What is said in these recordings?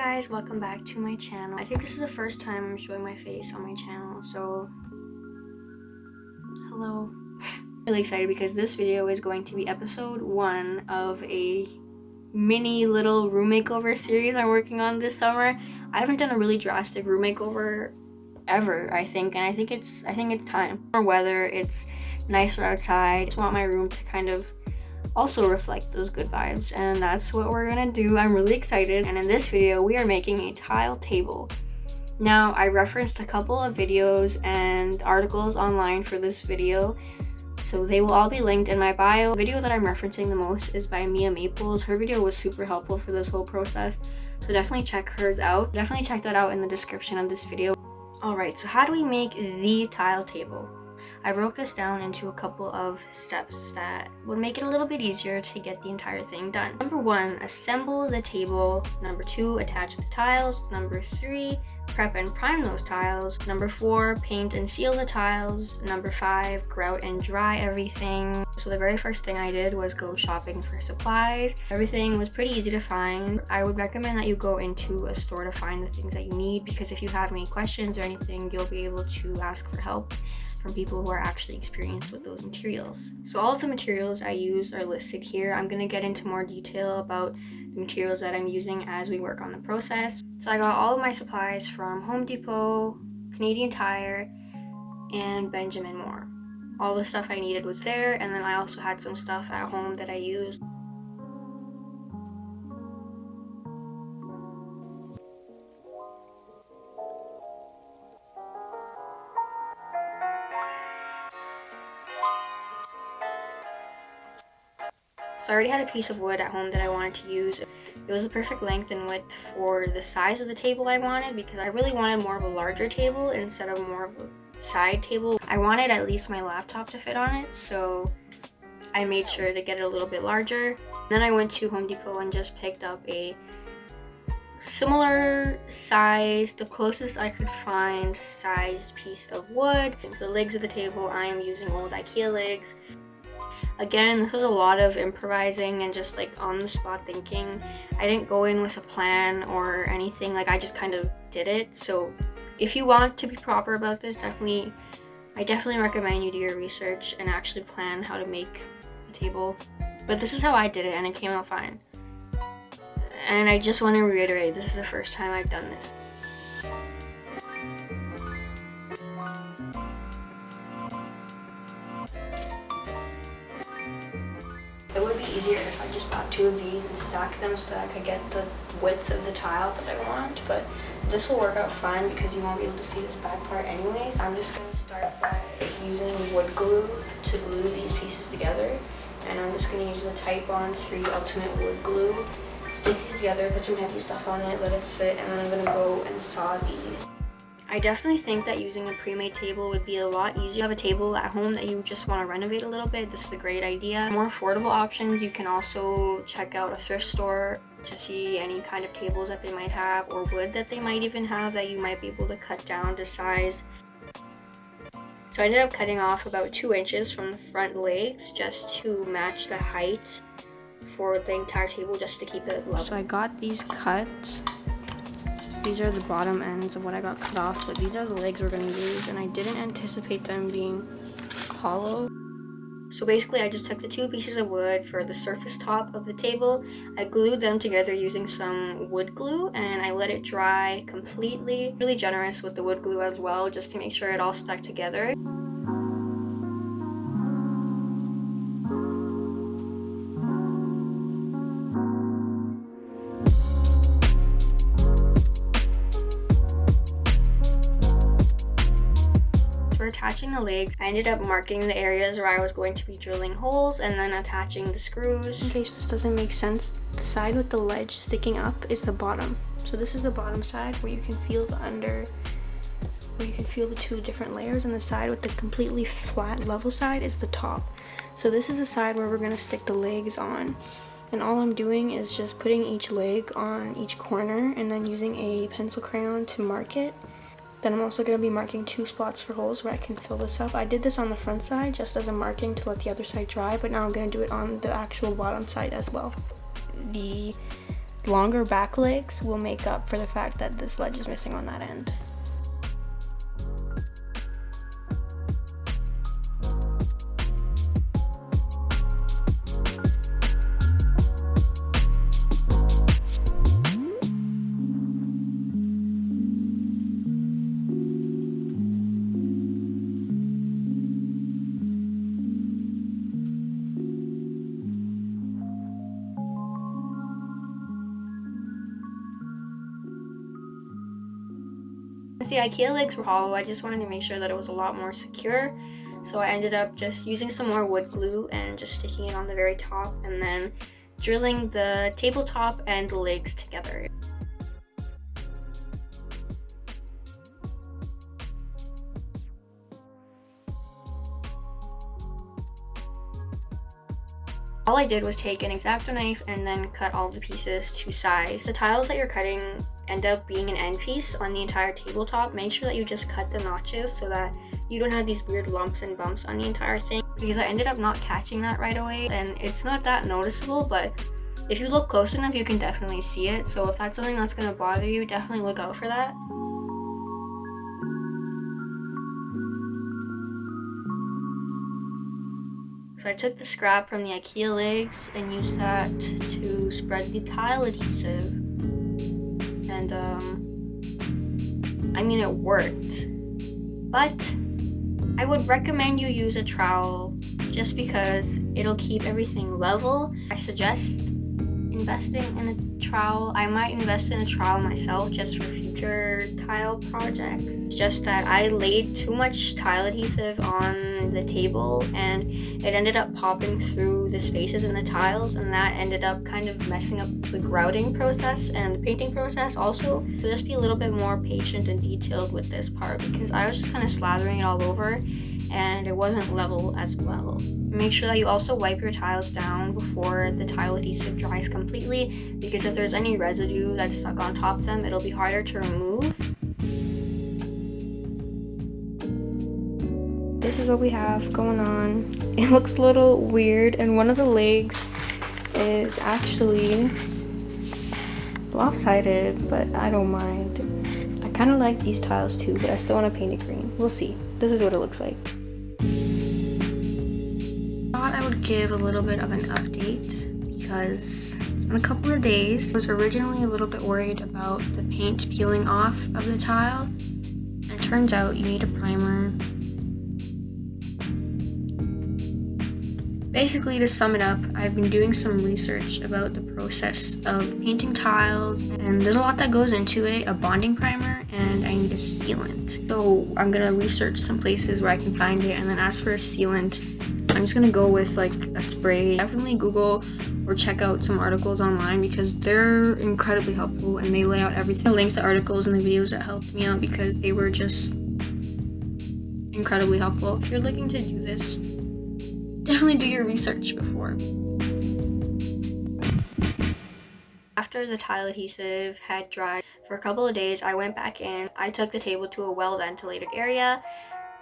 guys, welcome back to my channel. I think this is the first time I'm showing my face on my channel, so hello. I'm really excited because this video is going to be episode 1 of a mini little room makeover series I'm working on this summer. I haven't done a really drastic room makeover ever, I think, and I think it's time. Or whether it's nicer outside, I just want my room to kind of also reflect those good vibes, and that's what we're gonna do. I'm really excited, and in this video we are making a tile table. Now, I referenced a couple of videos and articles online for this video, so they will all be linked in my bio. The video that I'm referencing the most is by Mia Maples. Her video was super helpful for this whole process, so definitely check hers out. Definitely check that out in the description of this video. Alright, so how do we make the tile table? I broke this down into a couple of steps that would make it a little bit easier to get the entire thing done. Number 1, assemble the table. Number 2, attach the tiles. Number 3, prep and prime those tiles. Number 4, paint and seal the tiles. Number 5, grout and dry everything. So the very first thing I did was go shopping for supplies. Everything was pretty easy to find. I would recommend that you go into a store to find the things that you need, because if you have any questions or anything, you'll be able to ask for help from people who are actually experienced with those materials. So all of the materials I use are listed here. I'm going to get into more detail about the materials that I'm using as we work on the process. So I got all of my supplies from Home Depot, Canadian Tire, and Benjamin Moore. All the stuff I needed was there, and then I also had some stuff at home that I used. So I already had a piece of wood at home that I wanted to use. It was the perfect length and width for the size of the table I wanted, because I really wanted more of a larger table instead of more of a side table. I wanted at least my laptop to fit on it, so I made sure to get it a little bit larger. Then I went to Home Depot and just picked up a similar size, the closest I could find sized piece of wood. For the legs of the table, I am using old IKEA legs. Again, this was a lot of improvising and just like on the spot thinking. I didn't go in with a plan or anything, like I just kind of did it. So if you want to be proper about this, I definitely recommend you do your research and actually plan how to make a table. But this is how I did it, and it came out fine. And I just want to reiterate, this is the first time I've done this. It would be easier if I just bought 2 of these and stacked them so that I could get the width of the tile that I want, but this will work out fine because you won't be able to see this back part anyways. I'm just going to start by using wood glue to glue these pieces together, and I'm just going to use the Type Bond 3 Ultimate Wood Glue. Stick these together, put some heavy stuff on it, let it sit, and then I'm going to go and saw these. I definitely think that using a pre-made table would be a lot easier. You have a table at home that you just want to renovate a little bit, this is a great idea. More affordable options, you can also check out a thrift store to see any kind of tables that they might have, or wood that they might even have that you might be able to cut down to size. So I ended up cutting off about 2 inches from the front legs just to match the height for the entire table, just to keep it level. So I got these cut. These are the bottom ends of what I got cut off, but these are the legs we're going to use, and I didn't anticipate them being hollow. So basically I just took the 2 pieces of wood for the surface top of the table, I glued them together using some wood glue, and I let it dry completely. Really generous with the wood glue as well, just to make sure it all stuck together. For attaching the legs, I ended up marking the areas where I was going to be drilling holes and then attaching the screws. In case this doesn't make sense, the side with the ledge sticking up is the bottom. So this is the bottom side where you can feel the where you can feel the 2 different layers, and the side with the completely flat level side is the top. So this is the side where we're going to stick the legs on. And all I'm doing is just putting each leg on each corner and then using a pencil crayon to mark it. Then I'm also going to be marking 2 spots for holes where I can fill this up. I did this on the front side just as a marking to let the other side dry, but now I'm going to do it on the actual bottom side as well. The longer back legs will make up for the fact that this ledge is missing on that end. The IKEA legs were hollow. I just wanted to make sure that it was a lot more secure, so I ended up just using some more wood glue and just sticking it on the very top and then drilling the tabletop and the legs together. All I did was take an X-Acto knife and then cut all the pieces to size. The tiles that you're cutting end up being an end piece on the entire tabletop. Make sure that you just cut the notches so that you don't have these weird lumps and bumps on the entire thing, because I ended up not catching that right away, and it's not that noticeable, but if you look close enough you can definitely see it. So if that's something that's going to bother you, definitely look out for that. So I took the scrap from the IKEA legs and used that to spread the tile adhesive. And I mean, it worked. But I would recommend you use a trowel just because it'll keep everything level. I suggest investing in a trowel. I might invest in a trowel myself just for future tile projects. It's just that I laid too much tile adhesive on the table and it ended up popping through the spaces in the tiles, and that ended up kind of messing up the grouting process and the painting process also. So just be a little bit more patient and detailed with this part, because I was just kind of slathering it all over and it wasn't level as well. Make sure that you also wipe your tiles down before the tile adhesive dries completely, because if there's any residue that's stuck on top of them, it'll be harder to remove. This is what we have going on. It looks a little weird, and one of the legs is actually lopsided, but I don't mind. I kind of like these tiles too, but I still want to paint it green. We'll see. This is what it looks like. I thought I would give a little bit of an update because it's been a couple of days. I was originally a little bit worried about the paint peeling off of the tile, and it turns out you need a primer. Basically, to sum it up, I've been doing some research about the process of painting tiles, and there's a lot that goes into it. A bonding primer, and I need a sealant. So I'm gonna research some places where I can find it, and then as for a sealant, I'm just gonna go with like a spray. Definitely Google or check out some articles online because they're incredibly helpful and they lay out everything. Links to articles and the videos that helped me out because they were just incredibly helpful. If you're looking to do this, definitely do your research before. After the tile adhesive had dried for a couple of days, I went back in. I took the table to a well-ventilated area,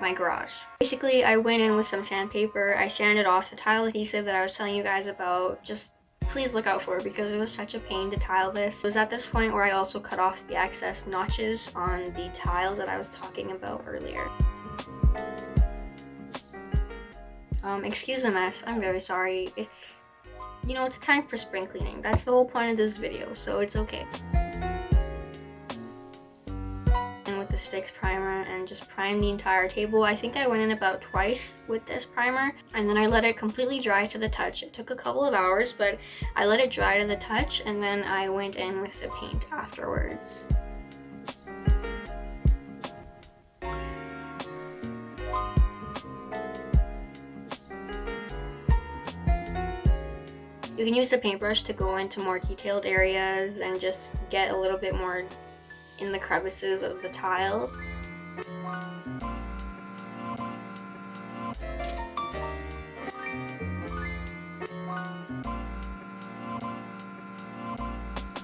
my garage. Basically, I went in with some sandpaper. I sanded off the tile adhesive that I was telling you guys about. Just please look out for it because it was such a pain to tile this. It was at this point where I also cut off the excess notches on the tiles that I was talking about earlier. Excuse the mess, I'm very sorry. It's, you know, it's time for spring cleaning. That's the whole point of this video, so it's okay. And with the Sticks primer and just prime the entire table. I think I went in about twice with this primer, and then I let it completely dry to the touch. It took a couple of hours, but I let it dry to the touch, and then I went in with the paint afterwards. You can use the paintbrush to go into more detailed areas and just get a little bit more in the crevices of the tiles.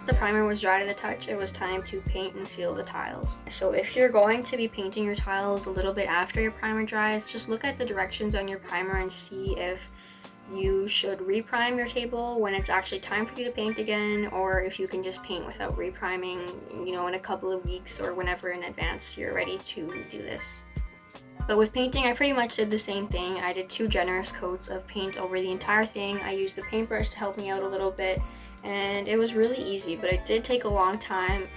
The primer was dry to the touch. It was time to paint and seal the tiles. So if you're going to be painting your tiles a little bit after your primer dries, just look at the directions on your primer and see if you should reprime your table when it's actually time for you to paint again, or if you can just paint without repriming, you know, in a couple of weeks or whenever in advance you're ready to do this. But with painting, I pretty much did the same thing. I did 2 generous coats of paint over the entire thing. I used the paintbrush to help me out a little bit, and it was really easy, but it did take a long time.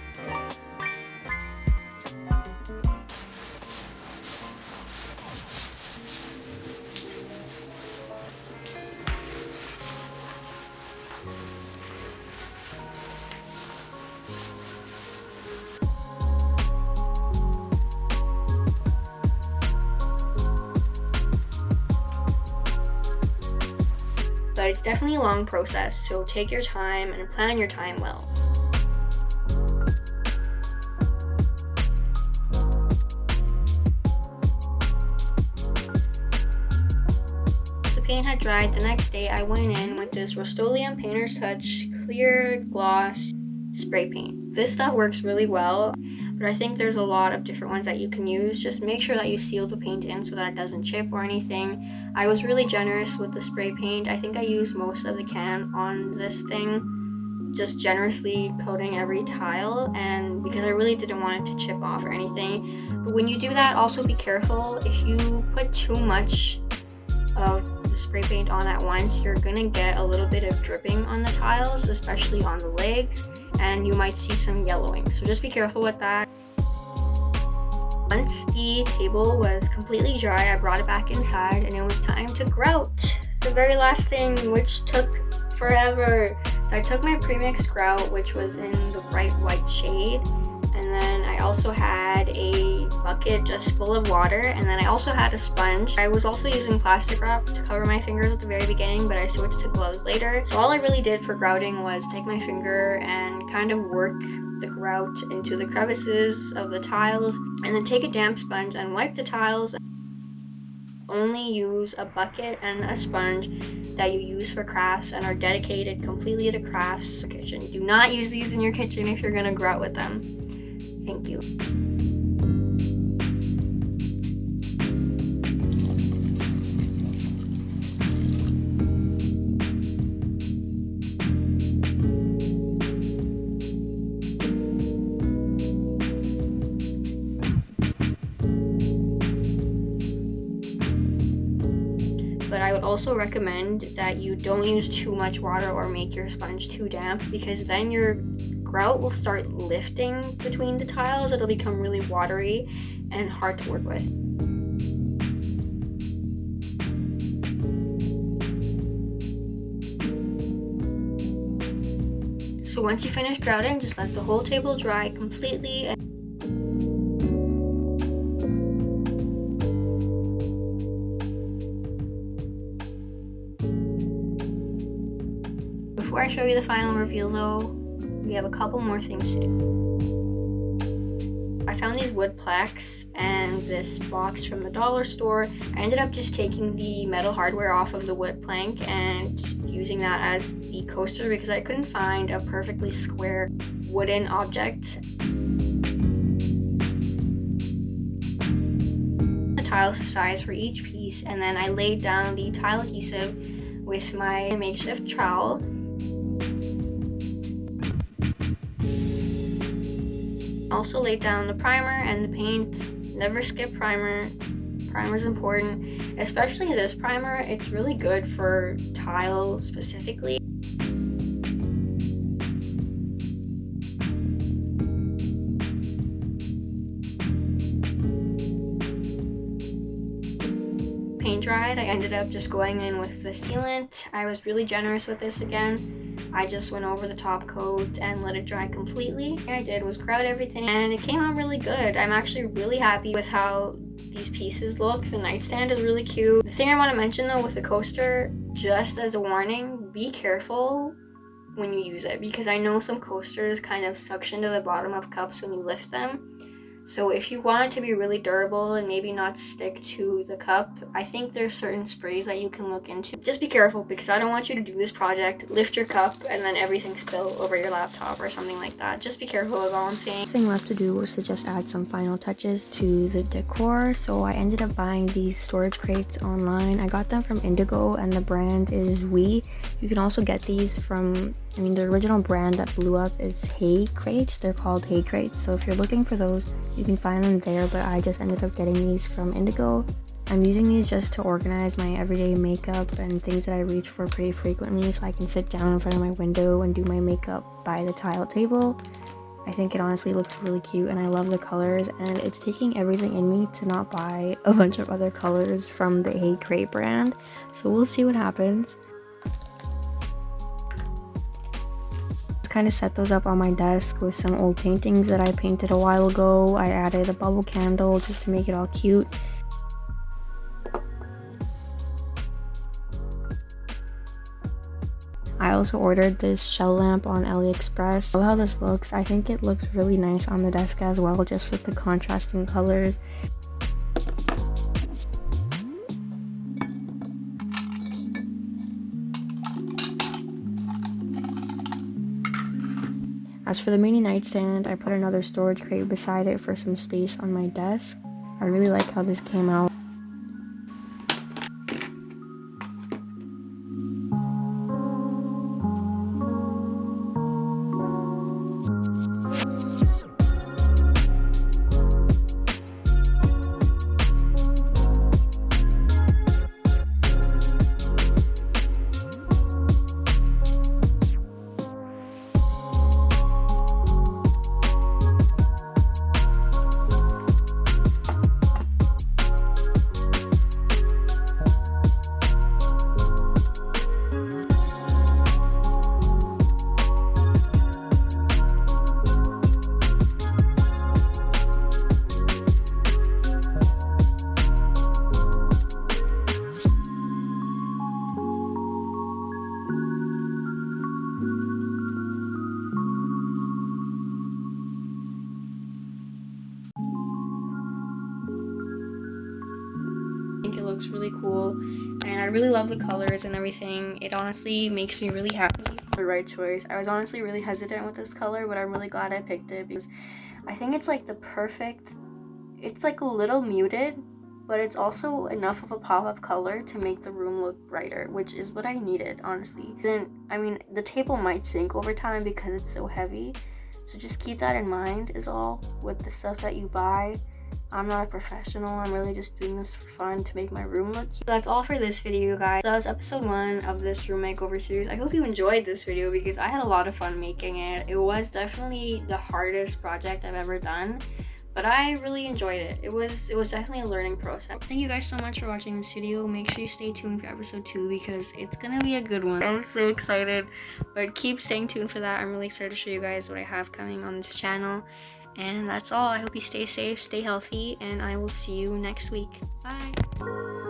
But it's definitely a long process, so take your time and plan your time well. As the paint had dried, the next day I went in with this Rust-Oleum Painter's Touch clear gloss spray paint. This stuff works really well, but I think there's a lot of different ones that you can use. Just make sure that you seal the paint in so that it doesn't chip or anything. I was really generous with the spray paint. I think I used most of the can on this thing, just generously coating every tile, and because I really didn't want it to chip off or anything. But when you do that, also be careful. If you put too much of the spray paint on at once, you're gonna get a little bit of dripping on the tiles, especially on the legs, and you might see some yellowing. So just be careful with that. Once the table was completely dry, I brought it back inside and it was time to grout. The very last thing, which took forever. So I took my premixed grout, which was in the bright white shade, and then I also had a bucket just full of water, and then I also had a sponge. I was also using plastic wrap to cover my fingers at the very beginning, but I switched to gloves later. So all I really did for grouting was take my finger and kind of work the grout into the crevices of the tiles, and then take a damp sponge and wipe the tiles. Only use a bucket and a sponge that you use for crafts and are dedicated completely to crafts. Kitchen. Do not use these in your kitchen if you're gonna grout with them. Thank you. But I would also recommend that you don't use too much water or make your sponge too damp, because then your grout will start lifting between the tiles. It'll become really watery and hard to work with. So once you finish grouting, just let the whole table dry completely. Before I show you the final reveal though, we have a couple more things to do. I found these wood plaques and this box from the dollar store. I ended up just taking the metal hardware off of the wood plank and using that as the coaster because I couldn't find a perfectly square wooden object. The tile size for each piece, and then I laid down the tile adhesive with my makeshift trowel. Also laid down the primer and the paint. Never skip primer. Primer is important, especially this primer. It's really good for tile specifically. Paint dried, I ended up just going in with the sealant. I was really generous with this again. I just went over the top coat and let it dry completely. What I did was grout everything and it came out really good. I'm actually really happy with how these pieces look. The nightstand is really cute. The thing I want to mention though with the coaster, just as a warning, be careful when you use it, because I know some coasters kind of suction to the bottom of cups when you lift them. So if you want it to be really durable and maybe not stick to the cup, I think there's certain sprays that you can look into. Just be careful, because I don't want you to do this project, lift your cup, and then everything spill over your laptop or something like that. Just be careful is all I'm saying. The thing left to do was to just add some final touches to the decor. So I ended up buying these storage crates online. I got them from Indigo and the brand is We. You can also get these from, the original brand that blew up is Hay Crates. They're called Hay Crates. So if you're looking for those, you can find them there, but I just ended up getting these from Indigo. I'm using these just to organize my everyday makeup and things that I reach for pretty frequently, so I can sit down in front of my window and do my makeup by the tile table. I think it honestly looks really cute, and I love the colors, and it's taking everything in me to not buy a bunch of other colors from the Hay Crate brand, so we'll see what happens. Kind of set those up on my desk with some old paintings that I painted a while ago. I added a bubble candle just to make it all cute. I also ordered this shell lamp on AliExpress. I love how this looks. I think it looks really nice on the desk as well, just with the contrasting colors. As for the mini nightstand, I put another storage crate beside it for some space on my desk. I really like how this came out. I think it looks really cool, and I really love the colors and everything. It honestly makes me really happy. The right choice. I was honestly really hesitant with this color, but I'm really glad I picked it because I think it's like the perfect, it's like a little muted, but it's also enough of a pop-up color to make the room look brighter, which is what I needed, honestly. Then, the table might sink over time because it's so heavy, so just keep that in mind is all with the stuff that you buy. I'm not a professional, I'm really just doing this for fun to make my room look cute. That's all for this video, guys. That was episode 1 of this room makeover series. I hope you enjoyed this video because I had a lot of fun making it. It was definitely the hardest project I've ever done, but I really enjoyed it. It was definitely a learning process. Thank you guys so much for watching this video. Make sure you stay tuned for episode 2 because it's gonna be a good one. I'm so excited, but keep staying tuned for that. I'm really excited to show you guys what I have coming on this channel. And that's all. I hope you stay safe, stay healthy, and I will see you next week. Bye.